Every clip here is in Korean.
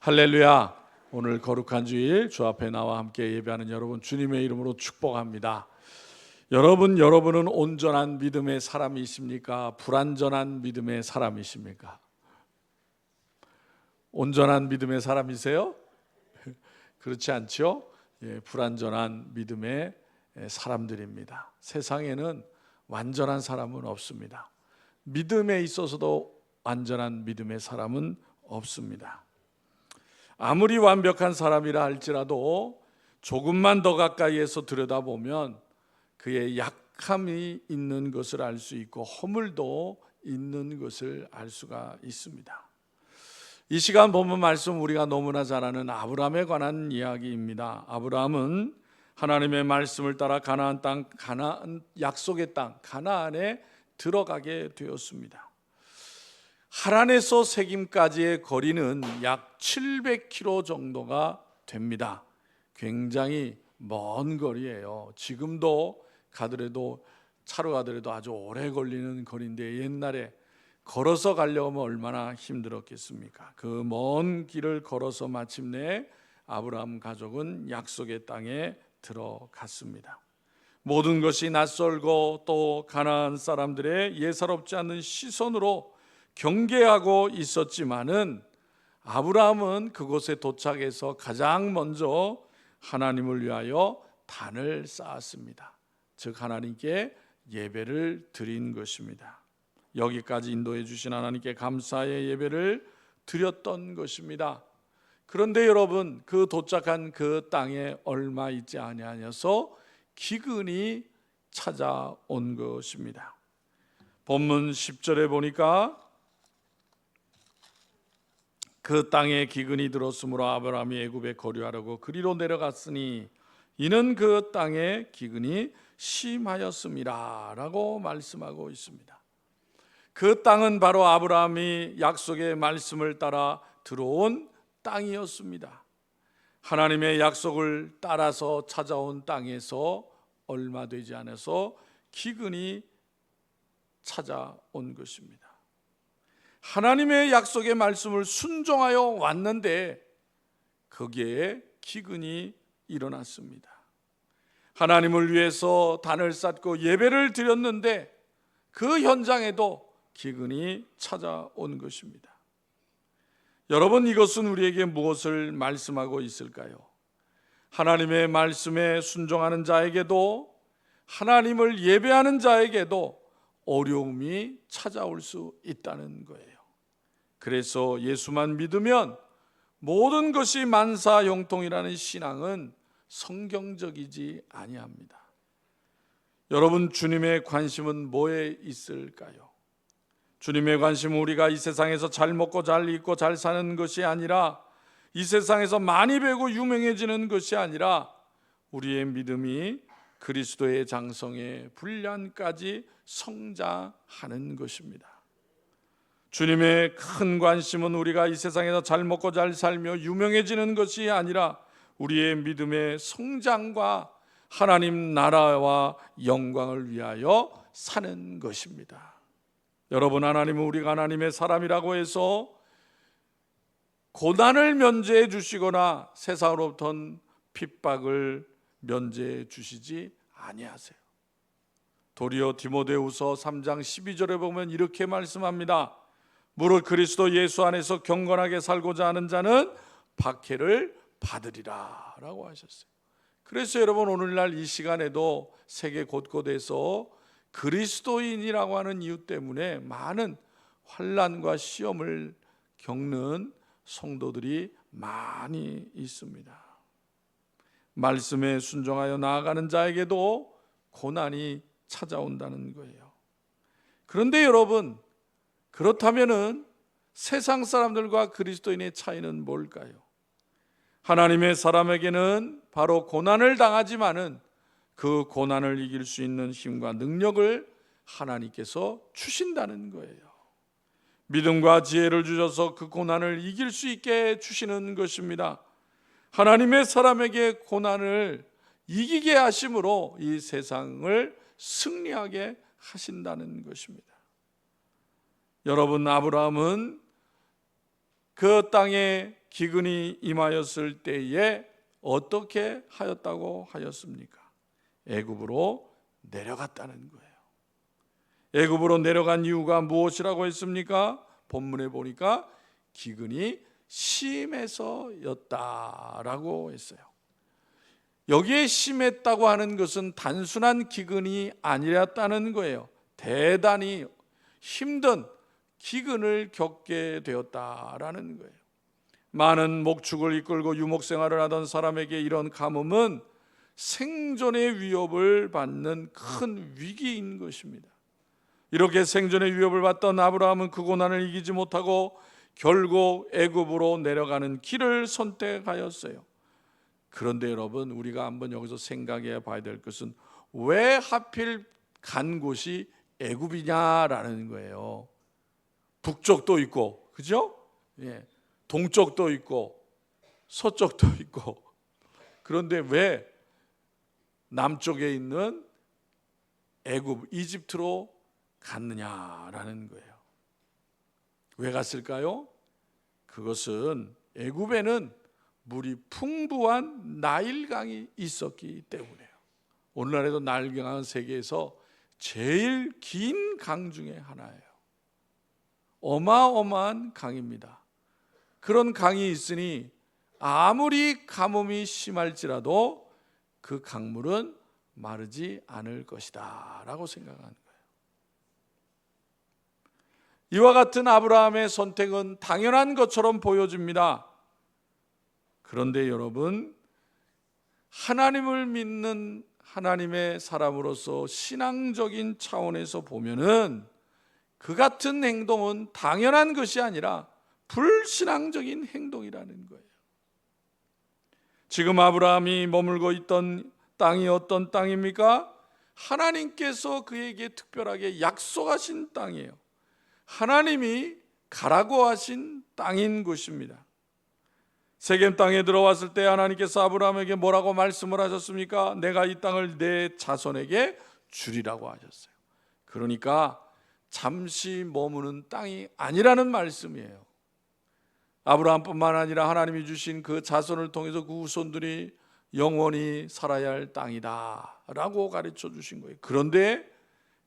할렐루야. 오늘 거룩한 주일 주 앞에 나와 함께 예배하는 여러분 주님의 이름으로 축복합니다. 여러분은 온전한 믿음의 사람이십니까? 불완전한 믿음의 사람이십니까? 온전한 믿음의 사람이세요? 그렇지 않죠? 불완전한 믿음의 사람들입니다. 세상에는 완전한 사람은 없습니다. 믿음에 있어서도 완전한 믿음의 사람은 없습니다. 아무리 완벽한 사람이라 할지라도 조금만 더 가까이에서 들여다보면 그의 약함이 있는 것을 알 수 있고 허물도 있는 것을 알 수가 있습니다. 이 시간 본문 말씀 우리가 너무나 잘 아는 아브라함에 관한 이야기입니다. 아브라함은 하나님의 말씀을 따라 가나안 땅, 약속의 땅 가나안에 들어가게 되었습니다. 하란에서 세김까지의 거리는 약 700km 정도가 됩니다. 굉장히 먼 거리예요. 지금도 가더라도 차로 가더라도 아주 오래 걸리는 거리인데 옛날에 걸어서 가려면 얼마나 힘들었겠습니까? 그 먼 길을 걸어서 마침내 아브라함 가족은 약속의 땅에 들어갔습니다. 모든 것이 낯설고 또 가나안 사람들의 예사롭지 않은 시선으로 경계하고 있었지만은 아브라함은 그곳에 도착해서 가장 먼저 하나님을 위하여 단을 쌓았습니다. 즉 하나님께 예배를 드린 것입니다. 여기까지 인도해 주신 하나님께 감사의 예배를 드렸던 것입니다. 그런데 여러분, 그 도착한 그 땅에 얼마 있지 아니하여서 기근이 찾아온 것입니다. 본문 10절에 보니까 그 땅에 기근이 들었으므로 아브라함이 애굽에 거류하려고 그리로 내려갔으니 이는 그 땅에 기근이 심하였음이라 라고 말씀하고 있습니다. 그 땅은 바로 아브라함이 약속의 말씀을 따라 들어온 땅이었습니다. 하나님의 약속을 따라서 찾아온 땅에서 얼마 되지 않아서 기근이 찾아온 것입니다. 하나님의 약속의 말씀을 순종하여 왔는데 거기에 기근이 일어났습니다. 하나님을 위해서 단을 쌓고 예배를 드렸는데 그 현장에도 기근이 찾아온 것입니다. 여러분, 이것은 우리에게 무엇을 말씀하고 있을까요? 하나님의 말씀에 순종하는 자에게도 하나님을 예배하는 자에게도 어려움이 찾아올 수 있다는 거예요. 그래서 예수만 믿으면 모든 것이 만사형통이라는 신앙은 성경적이지 아니합니다. 여러분, 주님의 관심은 뭐에 있을까요? 주님의 관심은 우리가 이 세상에서 잘 먹고 잘 입고 잘 사는 것이 아니라, 이 세상에서 많이 배우고 유명해지는 것이 아니라 우리의 믿음이 그리스도의 장성의 분량까지 성장하는 것입니다. 주님의 큰 관심은 우리가 이 세상에서 잘 먹고 잘 살며 유명해지는 것이 아니라 우리의 믿음의 성장과 하나님 나라와 영광을 위하여 사는 것입니다. 여러분, 하나님은 우리가 하나님의 사람이라고 해서 고난을 면제해 주시거나 세상으로부터는 핍박을 면제해 주시지 아니하세요. 도리어 디모데후서 3장 12절에 보면 이렇게 말씀합니다. 무릇 그리스도 예수 안에서 경건하게 살고자 하는 자는 박해를 받으리라 라고 하셨어요. 그래서 여러분, 오늘날 이 시간에도 세계 곳곳에서 그리스도인이라고 하는 이유 때문에 많은 환난과 시험을 겪는 성도들이 많이 있습니다. 말씀에 순종하여 나아가는 자에게도 고난이 찾아온다는 거예요. 그런데 여러분, 그렇다면은 세상 사람들과 그리스도인의 차이는 뭘까요? 하나님의 사람에게는 바로 고난을 당하지만은 그 고난을 이길 수 있는 힘과 능력을 하나님께서 주신다는 거예요. 믿음과 지혜를 주셔서 그 고난을 이길 수 있게 주시는 것입니다. 하나님의 사람에게 고난을 이기게 하심으로 이 세상을 승리하게 하신다는 것입니다. 여러분, 아브라함은 그 땅에 기근이 임하였을 때에 어떻게 하였다고 하였습니까? 애굽으로 내려갔다는 거예요. 애굽으로 내려간 이유가 무엇이라고 했습니까? 본문에 보니까 기근이 심해서였다라고 했어요. 여기에 심했다고 하는 것은 단순한 기근이 아니었다는 거예요. 대단히 힘든 기근을 겪게 되었다라는 거예요. 많은 목축을 이끌고 유목 생활을 하던 사람에게 이런 가뭄은 생존의 위협을 받는 큰 위기인 것입니다. 이렇게 생존의 위협을 받던 아브라함은 그 고난을 이기지 못하고 결국 애굽으로 내려가는 길을 선택하였어요. 그런데 여러분, 우리가 한번 여기서 생각해 봐야 될 것은 왜 하필 간 곳이 애굽이냐라는 거예요. 북쪽도 있고, 그죠? 예. 동쪽도 있고, 서쪽도 있고. 그런데 왜 남쪽에 있는 애굽, 이집트로 갔느냐라는 거예요. 왜 갔을까요? 그것은 애굽에는 물이 풍부한 나일강이 있었기 때문에요. 오늘날에도 나일강은 세계에서 제일 긴 강 중에 하나예요. 어마어마한 강입니다. 그런 강이 있으니 아무리 가뭄이 심할지라도 그 강물은 마르지 않을 것이다 라고 생각하는 거예요. 이와 같은 아브라함의 선택은 당연한 것처럼 보여집니다. 그런데 여러분, 하나님을 믿는 하나님의 사람으로서 신앙적인 차원에서 보면은 그 같은 행동은 당연한 것이 아니라 불신앙적인 행동이라는 거예요. 지금 아브라함이 머물고 있던 땅이 어떤 땅입니까? 하나님께서 그에게 특별하게 약속하신 땅이에요. 하나님이 가라고 하신 땅인 곳입니다. 세겜 땅에 들어왔을 때 하나님께서 아브라함에게 뭐라고 말씀을 하셨습니까? 내가 이 땅을 내 자손에게 주리라고 하셨어요. 그러니까 잠시 머무는 땅이 아니라는 말씀이에요. 아브라함뿐만 아니라 하나님이 주신 그 자손을 통해서 그 후손들이 영원히 살아야 할 땅이다 라고 가르쳐 주신 거예요. 그런데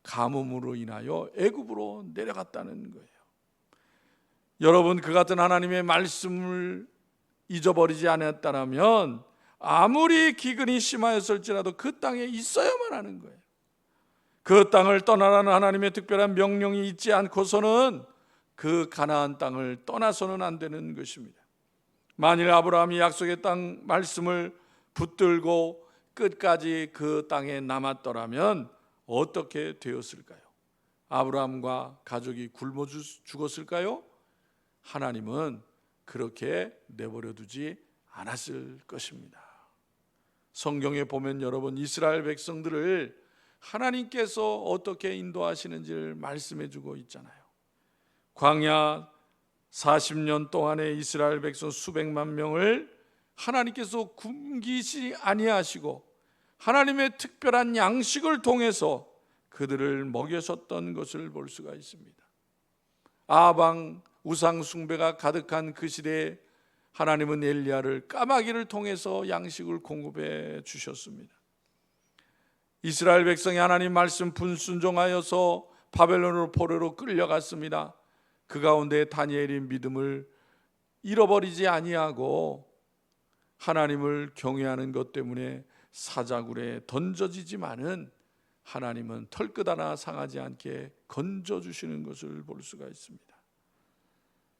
가뭄으로 인하여 애굽으로 내려갔다는 거예요. 여러분, 그 같은 하나님의 말씀을 잊어버리지 않았다면 아무리 기근이 심하였을지라도 그 땅에 있어야만 하는 거예요. 그 땅을 떠나라는 하나님의 특별한 명령이 있지 않고서는 그 가나안 땅을 떠나서는 안 되는 것입니다. 만일 아브라함이 약속의 땅 말씀을 붙들고 끝까지 그 땅에 남았더라면 어떻게 되었을까요? 아브라함과 가족이 굶어 죽었을까요? 하나님은 그렇게 내버려 두지 않았을 것입니다. 성경에 보면 여러분, 이스라엘 백성들을 하나님께서 어떻게 인도하시는지를 말씀해 주고 있잖아요. 광야 40년 동안의 이스라엘 백성 수백만 명을 하나님께서 굶기시 아니하시고 하나님의 특별한 양식을 통해서 그들을 먹여줬던 것을 볼 수가 있습니다. 아방 우상 숭배가 가득한 그 시대에 하나님은 엘리야를 까마귀를 통해서 양식을 공급해 주셨습니다. 이스라엘 백성이 하나님 말씀 불순종하여서 바벨론으로 포로로 끌려갔습니다. 그 가운데 다니엘이 믿음을 잃어버리지 아니하고 하나님을 경외하는 것 때문에 사자굴에 던져지지만은 하나님은 털끝 하나 상하지 않게 건져주시는 것을 볼 수가 있습니다.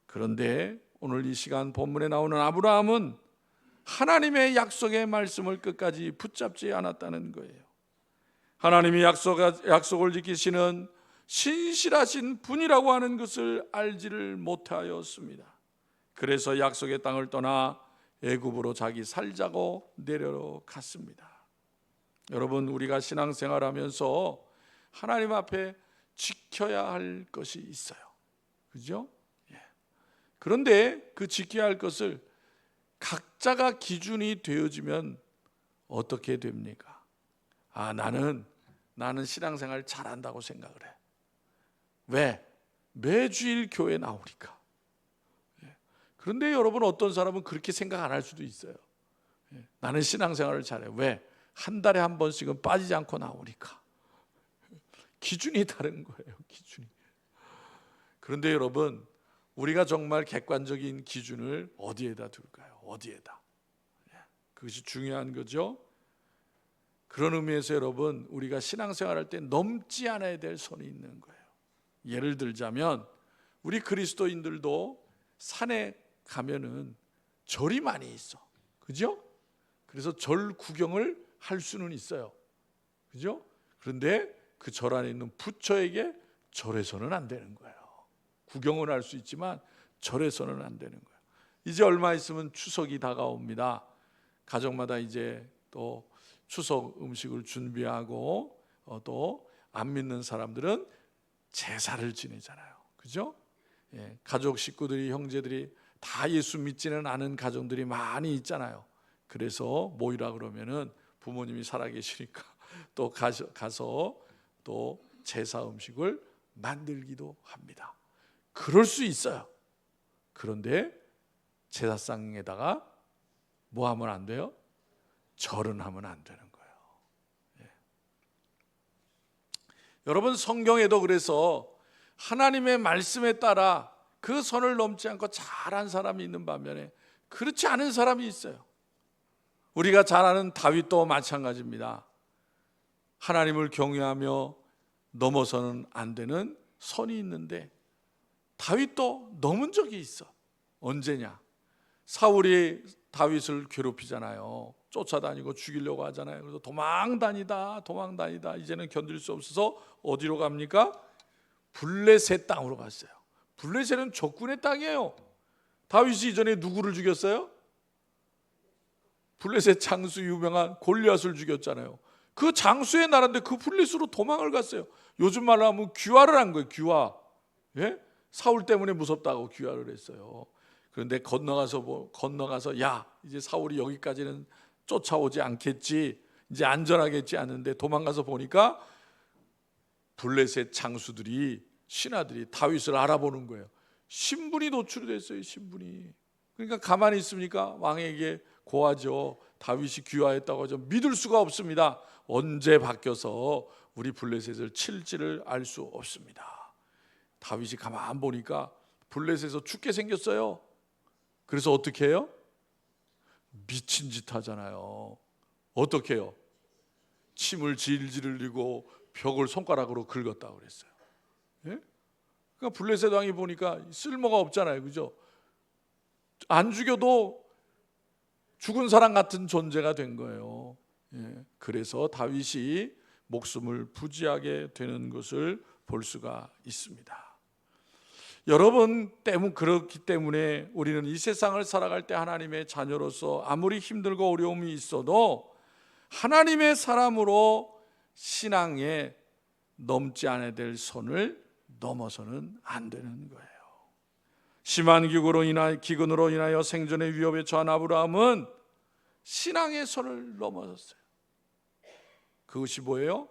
그런데 오늘 이 시간 본문에 나오는 아브라함은 하나님의 약속의 말씀을 끝까지 붙잡지 않았다는 거예요. 하나님이 약속을 지키시는 신실하신 분이라고 하는 것을 알지를 못하였습니다. 그래서 약속의 땅을 떠나 애굽으로 자기 살자고 내려갔습니다. 여러분, 우리가 신앙생활하면서 하나님 앞에 지켜야 할 것이 있어요. 그죠? 그런데 그 지켜야 할 것을 각자가 기준이 되어지면 어떻게 됩니까? 나는 신앙생활 잘한다고 생각을 해. 왜? 매주일 교회 나오니까. 그런데 여러분, 어떤 사람은 그렇게 생각 안 할 수도 있어요. 나는 신앙생활을 잘해. 왜? 한 달에 한 번씩은 빠지지 않고 나오니까. 기준이 다른 거예요, 기준이. 그런데 여러분, 우리가 정말 객관적인 기준을 어디에다 둘까요? 어디에다? 그것이 중요한 거죠. 그런 의미에서 여러분, 우리가 신앙생활할 때 넘지 않아야 될 선이 있는 거예요. 예를 들자면 우리 그리스도인들도 산에 가면은 절이 많이 있어, 그죠? 그래서 절 구경을 할 수는 있어요, 그죠? 그런데 그 절 안에 있는 부처에게 절해서는 안 되는 거예요. 구경은 할 수 있지만 절해서는 안 되는 거예요. 이제 얼마 있으면 추석이 다가옵니다. 가정마다 이제 또 추석 음식을 준비하고 또 안 믿는 사람들은 제사를 지내잖아요, 그죠? 가족 식구들이, 형제들이 다 예수 믿지는 않은 가정들이 많이 있잖아요. 그래서 모이라 그러면은 부모님이 살아계시니까 또 가서 또 제사 음식을 만들기도 합니다. 그럴 수 있어요. 그런데 제사상에다가 뭐 하면 안 돼요? 절은 하면 안 되는 거예요. 여러분, 성경에도 그래서 하나님의 말씀에 따라 그 선을 넘지 않고 잘한 사람이 있는 반면에 그렇지 않은 사람이 있어요. 우리가 잘 아는 다윗도 마찬가지입니다. 하나님을 경외하며 넘어서는 안 되는 선이 있는데 다윗도 넘은 적이 있어. 언제냐? 사울이 다윗을 괴롭히잖아요. 쫓아다니고 죽이려고 하잖아요. 그래서 도망다니다 이제는 견딜 수 없어서 어디로 갑니까? 블레셋 땅으로 갔어요. 블레셋은 적군의 땅이에요. 다윗이 이전에 누구를 죽였어요? 블레셋 장수 유명한 골리앗을 죽였잖아요. 그 장수의 나라인데 그 블레셋으로 도망을 갔어요. 요즘 말로 하면 귀화를 한 거예요. 귀화. 사울 때문에 무섭다고 귀화를 했어요. 그런데 건너가서 야, 이제 사울이 여기까지는 쫓아오지 않겠지, 이제 안전하겠지 않는데 도망가서 보니까 블레셋 장수들이, 신하들이 다윗을 알아보는 거예요. 신분이 노출이 됐어요, 신분이. 그러니까 가만히 있습니까? 왕에게 고하죠. 다윗이 귀화했다고 하죠. 믿을 수가 없습니다. 언제 바뀌어서 우리 블레셋을 칠지를 알 수 없습니다. 다윗이 가만 보니까 블레셋에서 죽게 생겼어요. 그래서 어떻게 해요? 미친 짓 하잖아요. 어떻게 해요? 침을 질질 흘리고 벽을 손가락으로 긁었다고 그랬어요. 그러니까 블레셋 왕이 보니까 쓸모가 없잖아요, 그죠? 안 죽여도 죽은 사람 같은 존재가 된 거예요. 그래서 다윗이 목숨을 부지하게 되는 것을 볼 수가 있습니다. 여러분, 그렇기 때문에 우리는 이 세상을 살아갈 때 하나님의 자녀로서 아무리 힘들고 어려움이 있어도 하나님의 사람으로 신앙에 넘지 않아야 될 선을 넘어서는 안 되는 거예요. 심한 기근으로 인하여 생존의 위협에 처한 아브라함은 신앙의 선을 넘어섰어요. 그것이 뭐예요?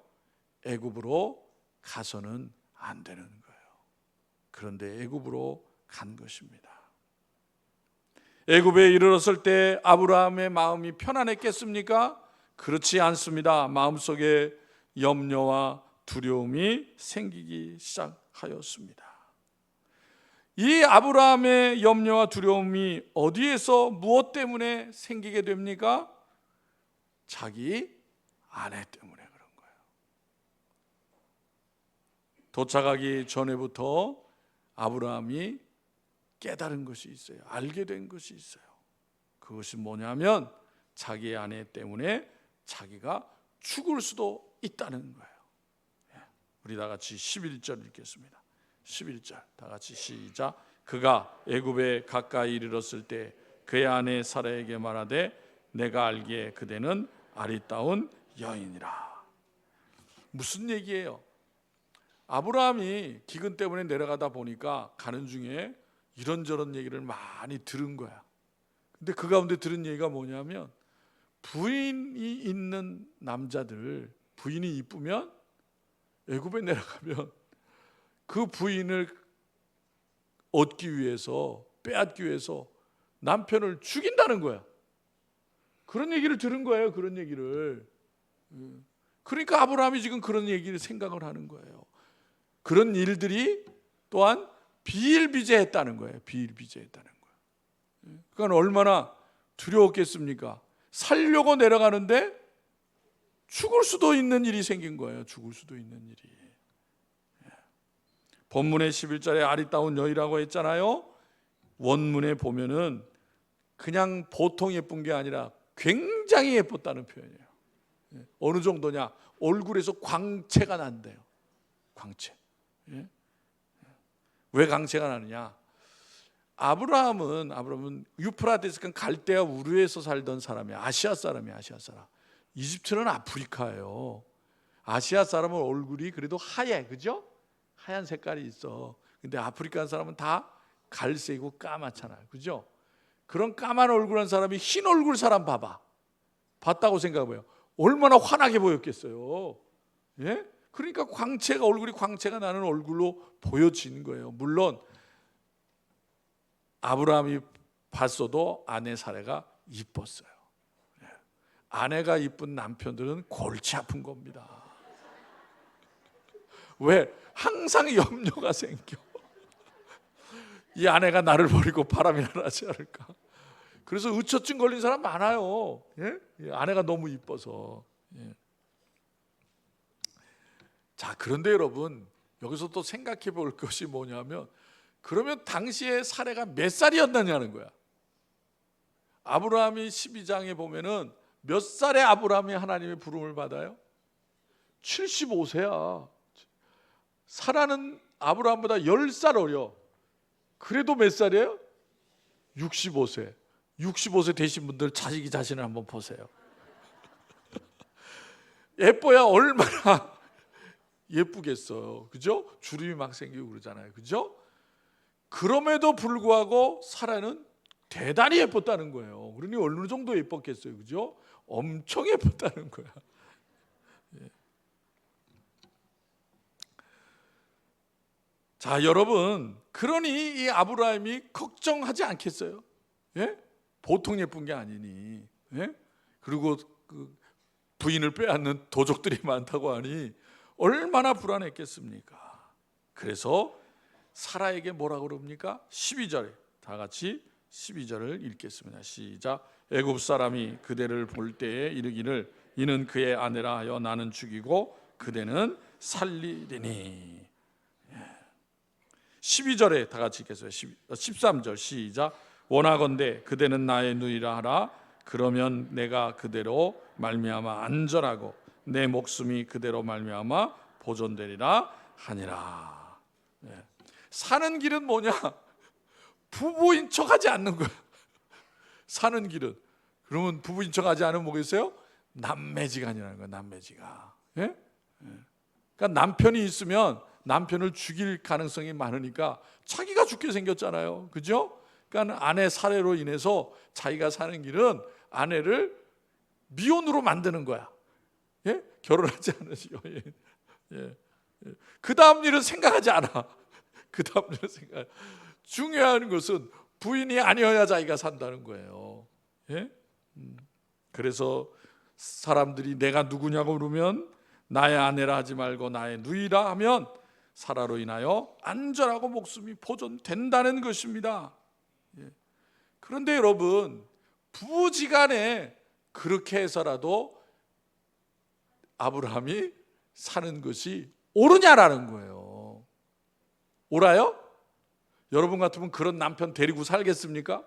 애굽으로 가서는 안 되는 거예요. 그런데 애굽으로 간 것입니다. 애굽에 이르렀을 때 아브라함의 마음이 편안했겠습니까? 그렇지 않습니다. 마음속에 염려와 두려움이 생기기 시작하였습니다. 이 아브라함의 염려와 두려움이 어디에서 무엇 때문에 생기게 됩니까? 자기 아내 때문에 그런 거예요. 도착하기 전에부터 아브라함이 깨달은 것이 있어요. 알게 된 것이 있어요. 그것이 뭐냐면 자기의 아내 때문에 자기가 죽을 수도 있다는 거예요. 우리 다 같이 11절 읽겠습니다. 11절 다 같이 시작. 그가 애굽에 가까이 이르렀을 때 그의 아내 사라에게 말하되 내가 알기에 그대는 아리따운 여인이라. 무슨 얘기예요? 아브라함이 기근 때문에 내려가다 보니까 가는 중에 이런저런 얘기를 많이 들은 거야. 근데 그 가운데 들은 얘기가 뭐냐면 부인이 있는 남자들, 부인이 이쁘면 애굽에 내려가면 그 부인을 얻기 위해서, 빼앗기 위해서 남편을 죽인다는 거야. 그런 얘기를 들은 거예요. 그런 얘기를. 그러니까 아브라함이 지금 그런 얘기를 생각을 하는 거예요. 그런 일들이 또한 비일비재했다는 거예요. 비일비재했다는 거예요. 그러니까 얼마나 두려웠겠습니까? 살려고 내려가는데 죽을 수도 있는 일이 생긴 거예요. 죽을 수도 있는 일이. 본문의 11절에 아리따운 여인이라고 했잖아요. 원문에 보면은 그냥 보통 예쁜 게 아니라 굉장히 예뻤다는 표현이에요. 어느 정도냐? 얼굴에서 광채가 난대요. 광채. 왜 광채가 나느냐? 아브라함은 유프라데스 갈대아 우르에서 살던 사람이에요. 아시아 사람이에요. 아시아 사람. 이집트는 아프리카예요. 아시아 사람은 얼굴이 그래도 하얘, 그죠? 하얀 색깔이 있어. 근데 아프리카 사람은 다 갈색이고 까맣잖아요, 그죠? 그런 까만 얼굴한 사람이 흰 얼굴 사람 봤다고 생각해봐요. 얼마나 환하게 보였겠어요. 예? 그러니까 얼굴이 광채가 나는 얼굴로 보여지는 거예요. 물론 아브라함이 봤어도 아내 사례가 이뻤어요. 아내가 이쁜 남편들은 골치 아픈 겁니다. 왜? 항상 염려가 생겨. 이 아내가 나를 버리고 바람이 나지 않을까. 그래서 의처증 걸린 사람 많아요. 예? 아내가 너무 이뻐서. 예. 자, 그런데 여러분, 여기서 또 생각해 볼 것이 뭐냐면, 그러면 당시에 사례가 몇 살이었느냐는 거야. 아브라함이 12장에 보면은 몇 살에 아브라함이 하나님의 부름을 받아요? 75세야. 사라는 아브라함보다 10살 어려. 그래도 몇 살이에요? 65세. 65세 되신 분들 자신을 한번 보세요. 예뻐야 얼마나 예쁘겠어요. 그죠? 주름이 막 생기고 그러잖아요. 그죠? 그럼에도 불구하고 사라는 대단히 예뻤다는 거예요. 그러니 어느 정도 예뻤겠어요. 그죠? 엄청 예뻤다는 거야. 예. 자, 여러분, 그러니 이 아브라함이 걱정하지 않겠어요? 예? 보통 예쁜 게 아니니. 예? 그리고 그 부인을 빼앗는 도적들이 많다고 하니 얼마나 불안했겠습니까? 그래서 사라에게 뭐라고 그럽니까? 12절에 다 같이 12절을 읽겠습니다. 시작. 애굽 사람이 그대를 볼 때에 이르기를 이는 그의 아내라 하여 나는 죽이고 그대는 살리리니. 12절에 다 같이 읽겠어요. 13절 시작. 원하건대 그대는 나의 누이라 하라. 그러면 내가 그대로 말미암아 안전하고 내 목숨이 그대로 말미암아 보존되리라 하니라. 사는 길은 뭐냐? 부부인 척하지 않는 거야. 사는 길은. 그러면 부부인 척하지 않으면 뭐겠어요? 남매지간이라는 거야. 남매지간. 예? 그러니까 남편이 있으면 남편을 죽일 가능성이 많으니까 자기가 죽게 생겼잖아요. 그죠? 그러니까 아내 살해로 인해서 자기가 사는 길은 아내를 미혼으로 만드는 거야. 예? 결혼하지 않으시 여인. 예. 그 다음 일은 생각하지 않아. 그 다음 일은 생각. 중요한 것은 부인이 아니어야 자기가 산다는 거예요. 예? 그래서 사람들이 내가 누구냐고 물으면 나의 아내라 하지 말고 나의 누이라 하면 사라로 인하여 안전하고 목숨이 보존된다는 것입니다. 예. 그런데 여러분, 부부지간에 그렇게 해서라도 아브라함이 사는 것이 옳으냐라는 거예요. 옳아요? 여러분 같으면 그런 남편 데리고 살겠습니까?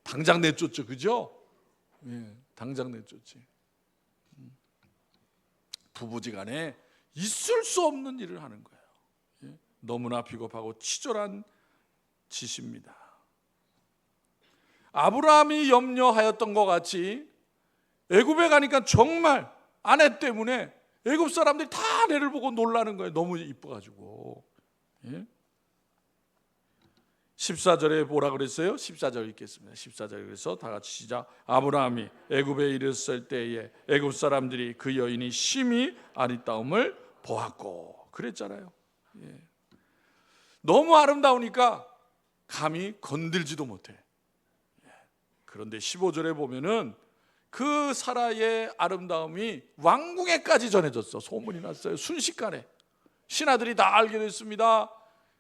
당장 내쫓죠, 그죠? 예, 당장 내쫓지. 부부지간에 있을 수 없는 일을 하는 거예요. 예? 너무나 비겁하고 치졸한 짓입니다. 아브라함이 염려하였던 것 같이 애굽에 가니까 정말 아내 때문에 애굽 사람들이 다 아내를 보고 놀라는 거예요. 너무 이뻐가지고. 예? 14절에 뭐라 그랬어요? 14절 읽겠습니다. 14절 그래서 다 같이 시작. 아브라함이 애굽에 이르렀을 때에 애굽 사람들이 그 여인이 심히 아리따움을 보았고 그랬잖아요. 예. 너무 아름다우니까 감히 건들지도 못해. 그런데 15절에 보면은 그 사라의 아름다움이 왕궁에까지 전해졌어. 소문이 났어요. 순식간에 신하들이 다 알게 됐습니다.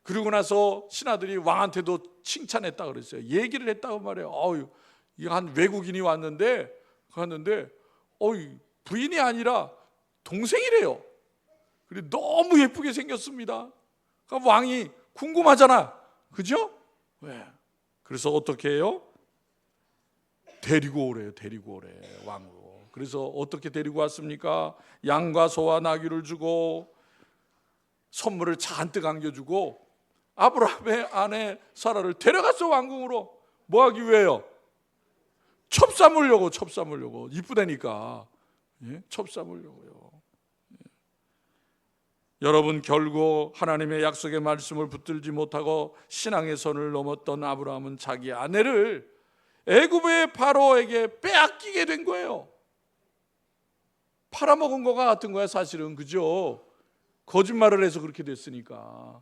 그리고 나서 신하들이 왕한테도 칭찬했다 그랬어요. 얘기를 했다고 말해요. 이 한 외국인이 왔는데 부인이 아니라 동생이래요. 그리고 너무 예쁘게 생겼습니다. 그러니까 왕이 궁금하잖아, 그죠? 왜? 그래서 어떻게 해요? 데리고 오래요. 데리고 오래, 왕으로. 그래서 어떻게 데리고 왔습니까? 양과 소와 나귀를 주고 선물을 잔뜩 안겨주고 아브라함의 아내 사라를 데려갔어, 왕궁으로. 뭐 하기 위해요? 첩 삼으려고. 이쁘다니까. 예? 첩 삼으려고요. 여러분, 결국 하나님의 약속의 말씀을 붙들지 못하고 신앙의 선을 넘었던 아브라함은 자기 아내를 애굽의 바로에게 빼앗기게 된 거예요. 팔아먹은 것 같은 거야, 사실은. 그죠? 거짓말을 해서 그렇게 됐으니까.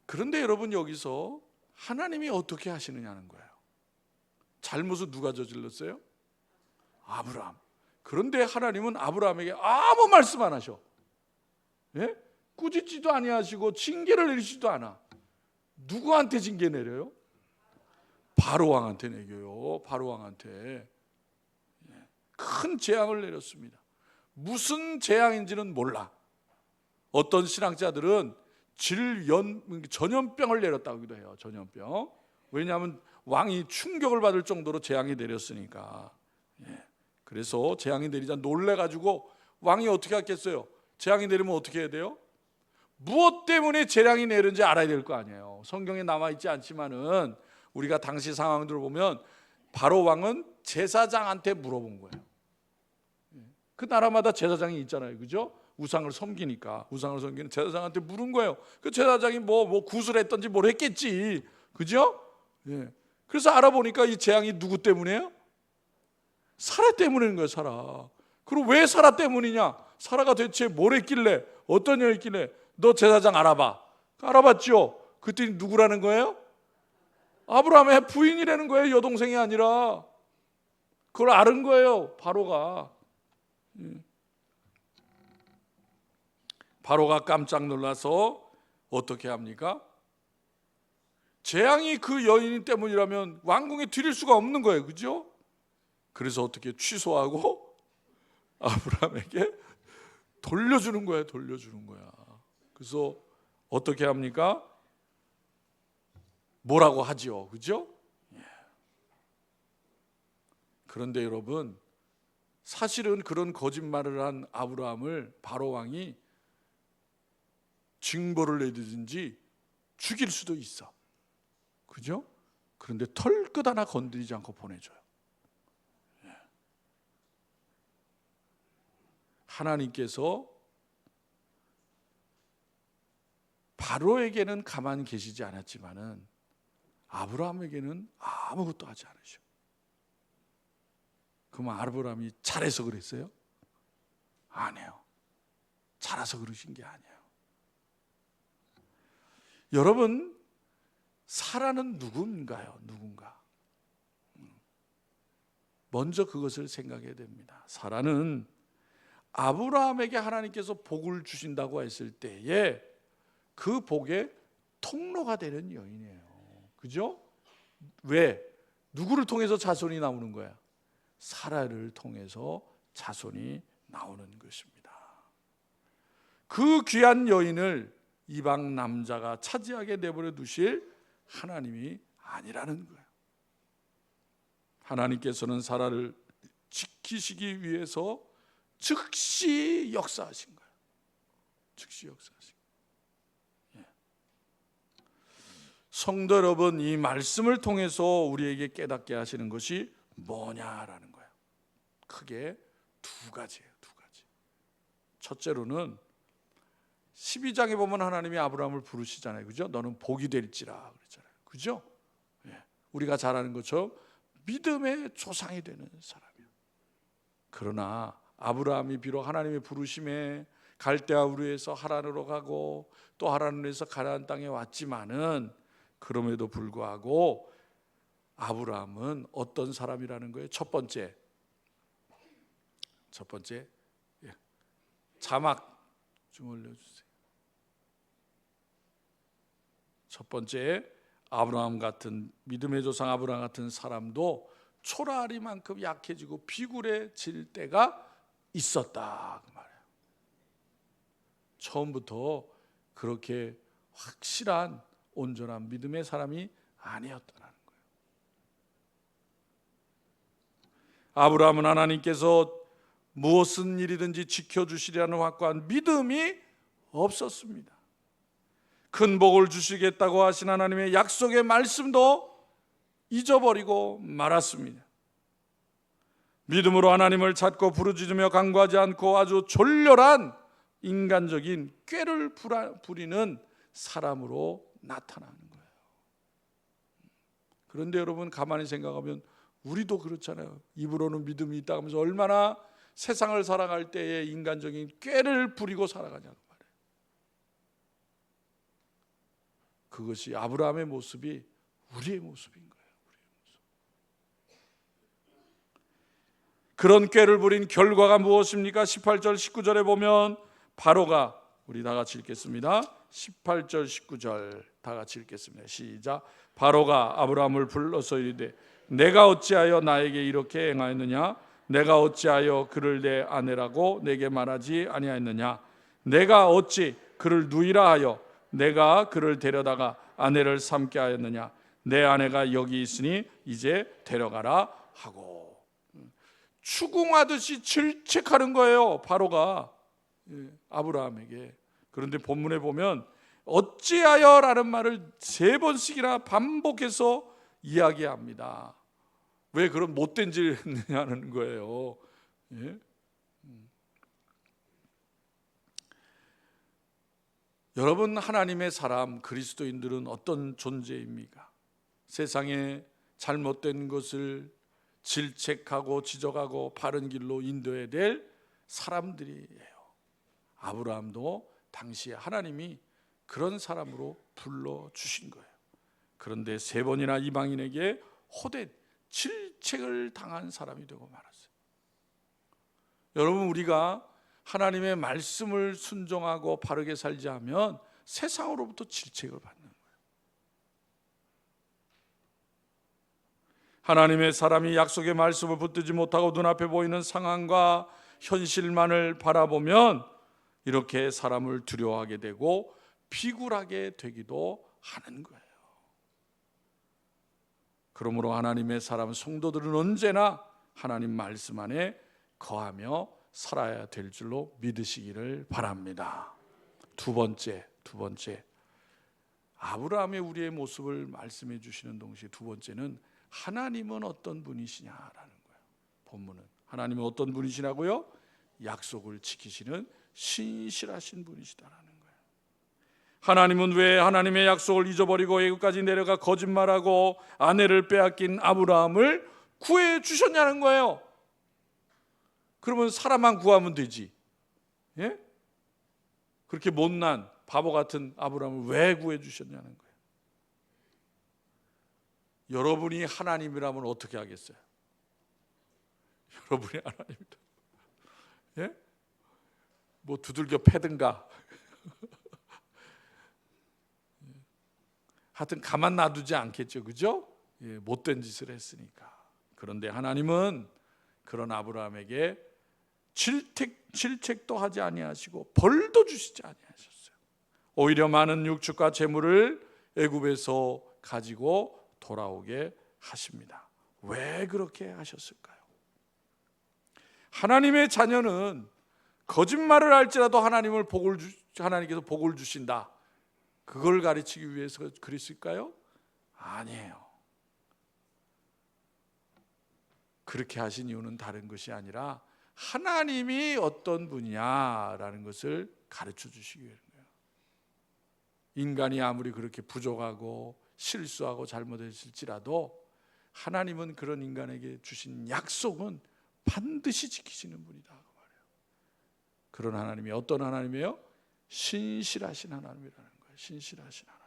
그런데 여러분, 여기서 하나님이 어떻게 하시느냐는 거예요. 잘못은 누가 저질렀어요? 아브라함. 그런데 하나님은 아브라함에게 아무 말씀 안 하셔. 예? 꾸짖지도 아니하시고 징계를 내리지도 않아. 누구한테 징계 내려요? 바로 왕한테 내겨요. 바로 왕한테. 큰 재앙을 내렸습니다. 무슨 재앙인지는 몰라. 어떤 신학자들은 전염병을 내렸다고 하기도 해요. 전염병. 왜냐하면 왕이 충격을 받을 정도로 재앙이 내렸으니까. 그래서 재앙이 내리자 놀래가지고 왕이 어떻게 하겠어요? 재앙이 내리면 어떻게 해야 돼요? 무엇 때문에 재앙이 내렸는지 알아야 될 거 아니에요. 성경에 남아있지 않지만은 우리가 당시 상황들을 보면 바로 왕은 제사장한테 물어본 거예요. 그 나라마다 제사장이 있잖아요, 그죠? 우상을 섬기니까 우상을 섬기는 제사장한테 물은 거예요. 그 제사장이 뭐 구슬했던지 뭘 했겠지, 그죠? 예. 그래서 알아보니까 이 재앙이 누구 때문이에요? 사라 때문인 거예요, 사라. 그리고 왜 사라 때문이냐? 사라가 대체 뭘 했길래, 어떤 일 했길래? 너 제사장 알아봐. 알아봤죠? 그랬더니 누구라는 거예요? 아브라함의 부인이라는 거예요. 여동생이 아니라. 그걸 아는 거예요, 바로가. 바로가 깜짝 놀라서 어떻게 합니까? 재앙이 그 여인 때문이라면 왕궁에 들일 수가 없는 거예요, 그죠? 그래서 어떻게 취소하고 아브라함에게 돌려주는 거야. 그래서 어떻게 합니까? 뭐라고 하죠, 그죠? 그런데 여러분, 사실은 그런 거짓말을 한 아브라함을 바로 왕이 징벌을 내리든지 죽일 수도 있어, 그죠? 그런데 털끝 하나 건드리지 않고 보내줘요. 하나님께서 바로에게는 가만히 계시지 않았지만은 아브라함에게는 아무것도 하지 않으셔. 그러면 아브라함이 잘해서 그랬어요? 아니에요. 잘해서 그러신 게 아니에요. 여러분, 사라는 누군가요? 누군가? 먼저 그것을 생각해야 됩니다. 사라는 아브라함에게 하나님께서 복을 주신다고 했을 때에 그 복의 통로가 되는 여인이에요. 그죠? 왜? 누구를 통해서 자손이 나오는 거야? 사라를 통해서 자손이 나오는 것입니다. 그 귀한 여인을 이방 남자가 차지하게 내버려 두실 하나님이 아니라는 거예요. 하나님께서는 사라를 지키시기 위해서 즉시 역사하신 거예요. 즉시 역사하신 거예요. 성도 여러분, 이 말씀을 통해서 우리에게 깨닫게 하시는 것이 뭐냐라는 거예요. 크게 두 가지예요. 두 가지. 첫째로는 12장에 보면 하나님이 아브라함을 부르시잖아요, 그죠? 너는 복이 될지라 그랬잖아요, 그죠? 우리가 잘 아는 것처럼 믿음의 조상이 되는 사람이에요. 그러나 아브라함이 비록 하나님의 부르심에 갈대아 우르에서 하란으로 가고 또 하란에서 가나안 땅에 왔지만은 그럼에도 불구하고 아브라함은 어떤 사람이라는 거예요? 첫 번째 자막 좀 올려주세요. 첫 번째, 아브라함 같은 믿음의 조상 아브라함 같은 사람도 초라하리만큼 약해지고 비굴해질 때가 있었다 그 말이에요. 처음부터 그렇게 확실한 온전한 믿음의 사람이 아니었다는 거예요. 아브라함은 하나님께서 무엇은 일이든지 지켜주시리라는 확고한 믿음이 없었습니다. 큰 복을 주시겠다고 하신 하나님의 약속의 말씀도 잊어버리고 말았습니다. 믿음으로 하나님을 찾고 부르짖으며 간구하지 않고 아주 졸렬한 인간적인 꾀를 부리는 사람으로 나타나는 거예요. 그런데 여러분 가만히 생각하면 우리도 그렇잖아요. 입으로는 믿음이 있다 하면서 얼마나 세상을 살아갈 때에 인간적인 꾀를 부리고 살아가냐고 말해요. 그것이 아브라함의 모습이 우리의 모습인 거예요. 그런 꾀를 부린 결과가 무엇입니까? 18절 19절에 보면 바로가, 우리 다 같이 읽겠습니다. 18절 19절 다 같이 읽겠습니다. 시작. 바로가 아브라함을 불러서 이르되 내가 어찌하여 나에게 이렇게 행하였느냐? 내가 어찌하여 그를 내 아내라고 내게 말하지 아니하였느냐? 내가 어찌 그를 누이라 하여 내가 그를 데려다가 아내를 삼게 하였느냐? 내 아내가 여기 있으니 이제 데려가라 하고. 추궁하듯이 질책하는 거예요, 바로가 아브라함에게. 그런데 본문에 보면 어찌하여 라는 말을 3번씩이나 반복해서 이야기합니다. 왜 그런 못된 짓을 했느냐는 거예요. 예? 여러분, 하나님의 사람 그리스도인들은 어떤 존재입니까? 세상에 잘못된 것을 질책하고 지적하고 바른 길로 인도해야 될 사람들이에요. 아브라함도 당시에 하나님이 그런 사람으로 불러주신 거예요. 그런데 3번이나 이방인에게 호된 질책을 당한 사람이 되고 말았어요. 여러분, 우리가 하나님의 말씀을 순종하고 바르게 살지 않으면 세상으로부터 질책을 받는 거예요. 하나님의 사람이 약속의 말씀을 붙들지 못하고 눈앞에 보이는 상황과 현실만을 바라보면 이렇게 사람을 두려워하게 되고 비굴하게 되기도 하는 거예요. 그러므로 하나님의 사람 성도들은 언제나 하나님 말씀 안에 거하며 살아야 될 줄로 믿으시기를 바랍니다. 두 번째, 아브라함의 우리의 모습을 말씀해 주시는 동시에 두 번째는 하나님은 어떤 분이시냐라는 거예요. 본문은 하나님은 어떤 분이시냐고요? 약속을 지키시는 신실하신 분이시다라는 거예요. 하나님은 왜 하나님의 약속을 잊어버리고 애굽까지 내려가 거짓말하고 아내를 빼앗긴 아브라함을 구해 주셨냐는 거예요. 그러면 사람만 구하면 되지. 예? 그렇게 못난 바보 같은 아브라함을 왜 구해 주셨냐는 거예요. 여러분이 하나님이라면 어떻게 하겠어요? 여러분이 하나님이다. 예? 뭐 두들겨 패든가. 하여튼 가만 놔두지 않겠죠, 그죠? 예, 못된 짓을 했으니까. 그런데 하나님은 그런 아브라함에게 질책도 하지 아니하시고 벌도 주시지 아니하셨어요. 오히려 많은 육축과 재물을 애굽에서 가지고 돌아오게 하십니다. 왜 그렇게 하셨을까요? 하나님의 자녀는 거짓말을 할지라도 하나님께서 복을 주신다. 그걸 가르치기 위해서 그랬을까요? 아니에요. 그렇게 하신 이유는 다른 것이 아니라 하나님이 어떤 분이냐라는 것을 가르쳐 주시기 위해서예요. 인간이 아무리 그렇게 부족하고 실수하고 잘못했을지라도 하나님은 그런 인간에게 주신 약속은 반드시 지키시는 분이다. 그런 하나님이 어떤 하나님이에요? 신실하신 하나님이라는 거예요. 신실하신 하나님.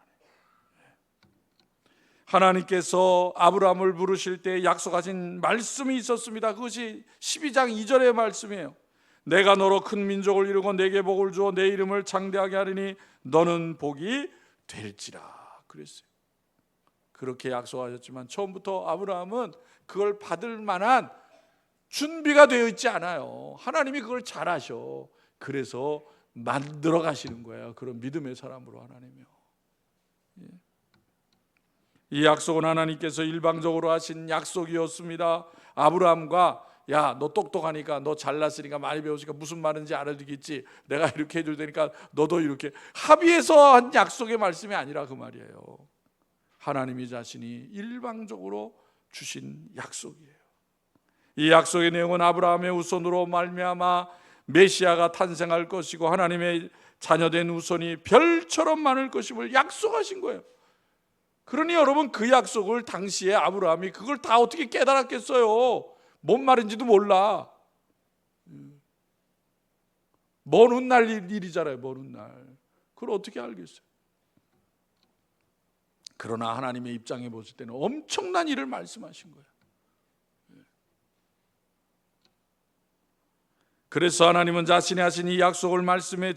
하나님께서 아브라함을 부르실 때 약속하신 말씀이 있었습니다. 그것이 12장 2절의 말씀이에요. 내가 너로 큰 민족을 이루고 내게 복을 주어 내 이름을 장대하게 하리니 너는 복이 될지라 그랬어요. 그렇게 약속하셨지만 처음부터 아브라함은 그걸 받을 만한 준비가 되어 있지 않아요. 하나님이 그걸 잘 아셔. 그래서 만들어 가시는 거예요. 그런 믿음의 사람으로 하나님이요. 이 약속은 하나님께서 일방적으로 하신 약속이었습니다. 아브라함과 야, 너 똑똑하니까, 너 잘났으니까, 많이 배우니까 무슨 말인지 알아듣겠지, 내가 이렇게 해줄 테니까 너도 이렇게 합의해서 한 약속의 말씀이 아니라 그 말이에요. 하나님이 자신이 일방적으로 주신 약속이에요. 이 약속의 내용은 아브라함의 후손으로 말미암아 메시아가 탄생할 것이고 하나님의 자녀된 후손이 별처럼 많을 것임을 약속하신 거예요. 그러니 여러분, 그 약속을 당시에 아브라함이 그걸 다 어떻게 깨달았겠어요? 뭔 말인지도 몰라. 먼 훗날 일이잖아요. 먼 훗날. 그걸 어떻게 알겠어요? 그러나 하나님의 입장에 보실 때는 엄청난 일을 말씀하신 거예요. 그래서 하나님은 자신이 하신 이 약속을 말씀을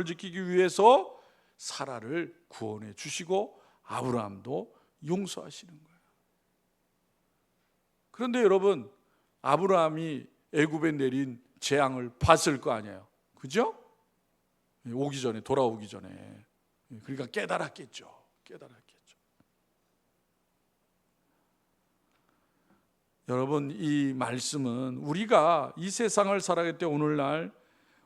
지키기 위해서 사라를 구원해 주시고 아브라함도 용서하시는 거예요. 그런데 여러분, 아브라함이 애굽에 내린 재앙을 봤을 거 아니에요. 그죠? 오기 전에, 돌아오기 전에. 그러니까 깨달았겠죠. 여러분, 이 말씀은 우리가 이 세상을 살아갈 때 오늘날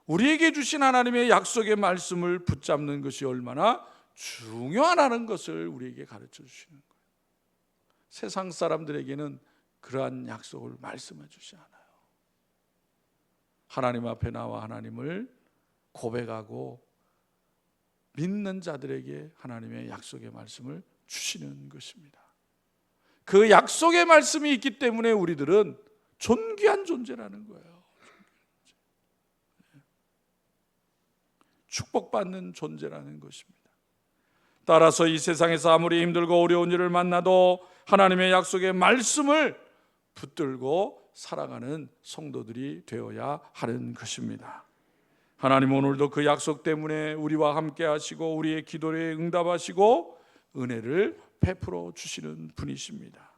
우리에게 주신 하나님의 약속의 말씀을 붙잡는 것이 얼마나 중요하다는 것을 우리에게 가르쳐 주시는 거예요. 세상 사람들에게는 그러한 약속을 말씀해 주지 않아요. 하나님 앞에 나와 하나님을 고백하고 믿는 자들에게 하나님의 약속의 말씀을 주시는 것입니다. 그 약속의 말씀이 있기 때문에 우리들은 존귀한 존재라는 거예요. 축복받는 존재라는 것입니다. 따라서 이 세상에서 아무리 힘들고 어려운 일을 만나도 하나님의 약속의 말씀을 붙들고 살아가는 성도들이 되어야 하는 것입니다. 하나님 오늘도 그 약속 때문에 우리와 함께 하시고 우리의 기도에 응답하시고 은혜를 베풀어 주시는 분이십니다.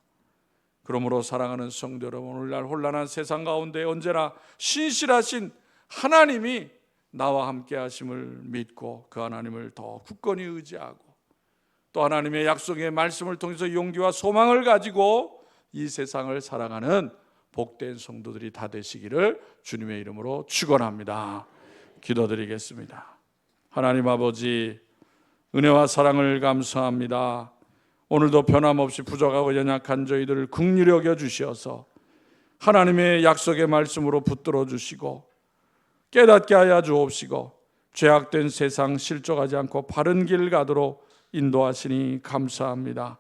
그러므로 사랑하는 성도 여러분, 오늘날 혼란한 세상 가운데 언제나 신실하신 하나님이 나와 함께 하심을 믿고 그 하나님을 더 굳건히 의지하고 또 하나님의 약속의 말씀을 통해서 용기와 소망을 가지고 이 세상을 살아가는 복된 성도들이 다 되시기를 주님의 이름으로 축원합니다. 기도드리겠습니다. 하나님 아버지, 은혜와 사랑을 감사합니다. 오늘도 변함없이 부족하고 연약한 저희들을 긍휼히 여겨 주시어서 하나님의 약속의 말씀으로 붙들어 주시고 깨닫게 하여 주옵시고 죄악된 세상 실족하지 않고 바른 길 가도록 인도하시니 감사합니다.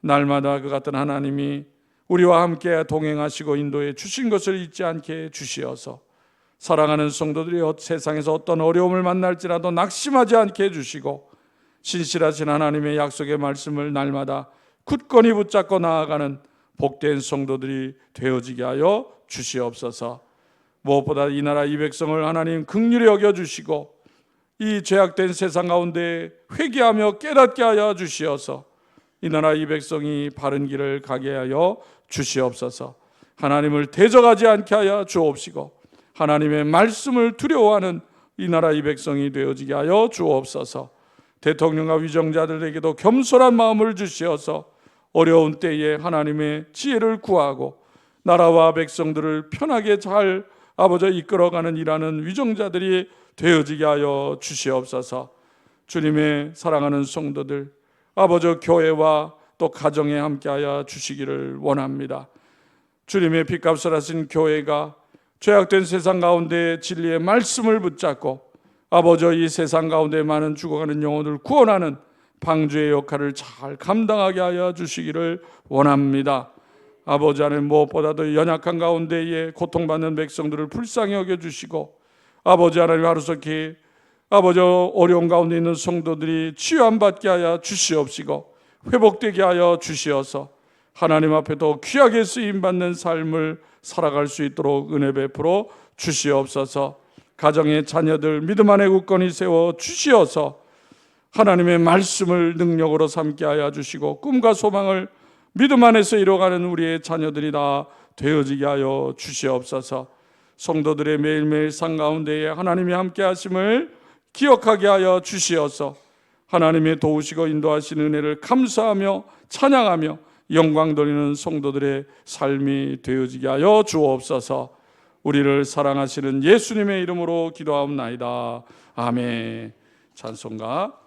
날마다 그 같은 하나님이 우리와 함께 동행하시고 인도해 주신 것을 잊지 않게 주시어서 사랑하는 성도들이 세상에서 어떤 어려움을 만날지라도 낙심하지 않게 해주시고 신실하신 하나님의 약속의 말씀을 날마다 굳건히 붙잡고 나아가는 복된 성도들이 되어지게 하여 주시옵소서. 무엇보다 이 나라 이 백성을 하나님 긍휼히 여겨주시고 이 죄악된 세상 가운데 회개하며 깨닫게 하여 주시어서 이 나라 이 백성이 바른 길을 가게 하여 주시옵소서. 하나님을 대적하지 않게 하여 주옵시고 하나님의 말씀을 두려워하는 이 나라 이 백성이 되어지게 하여 주옵소서. 대통령과 위정자들에게도 겸손한 마음을 주시어서 어려운 때에 하나님의 지혜를 구하고 나라와 백성들을 편하게 잘 아버지 이끌어가는 일하는 위정자들이 되어지게 하여 주시옵소서. 주님의 사랑하는 성도들 아버지 교회와 또 가정에 함께하여 주시기를 원합니다. 주님의 핏값을 하신 교회가 죄악된 세상 가운데 진리의 말씀을 붙잡고 아버지 이 세상 가운데 많은 죽어가는 영혼을 구원하는 방주의 역할을 잘 감당하게 하여 주시기를 원합니다. 아버지 안에 무엇보다도 연약한 가운데에 고통받는 백성들을 불쌍히 여겨주시고 아버지 하나님, 하루속히 아버지 어려운 가운데 있는 성도들이 치유함받게 하여 주시옵시고 회복되게 하여 주시어서 하나님 앞에 더 귀하게 쓰임받는 삶을 살아갈 수 있도록 은혜 베풀어 주시옵소서. 가정의 자녀들 믿음 안에 굳건히 세워 주시어서 하나님의 말씀을 능력으로 삼게 하여 주시고 꿈과 소망을 믿음 안에서 이뤄가는 우리의 자녀들이 다 되어지게 하여 주시옵소서. 성도들의 매일매일 삶 가운데에 하나님이 함께 하심을 기억하게 하여 주시어서 하나님의 도우시고 인도하시는 은혜를 감사하며 찬양하며 영광 돌리는 성도들의 삶이 되어지게 하여 주옵소서. 우리를 사랑하시는 예수님의 이름으로 기도하옵나이다. 아멘. 찬송가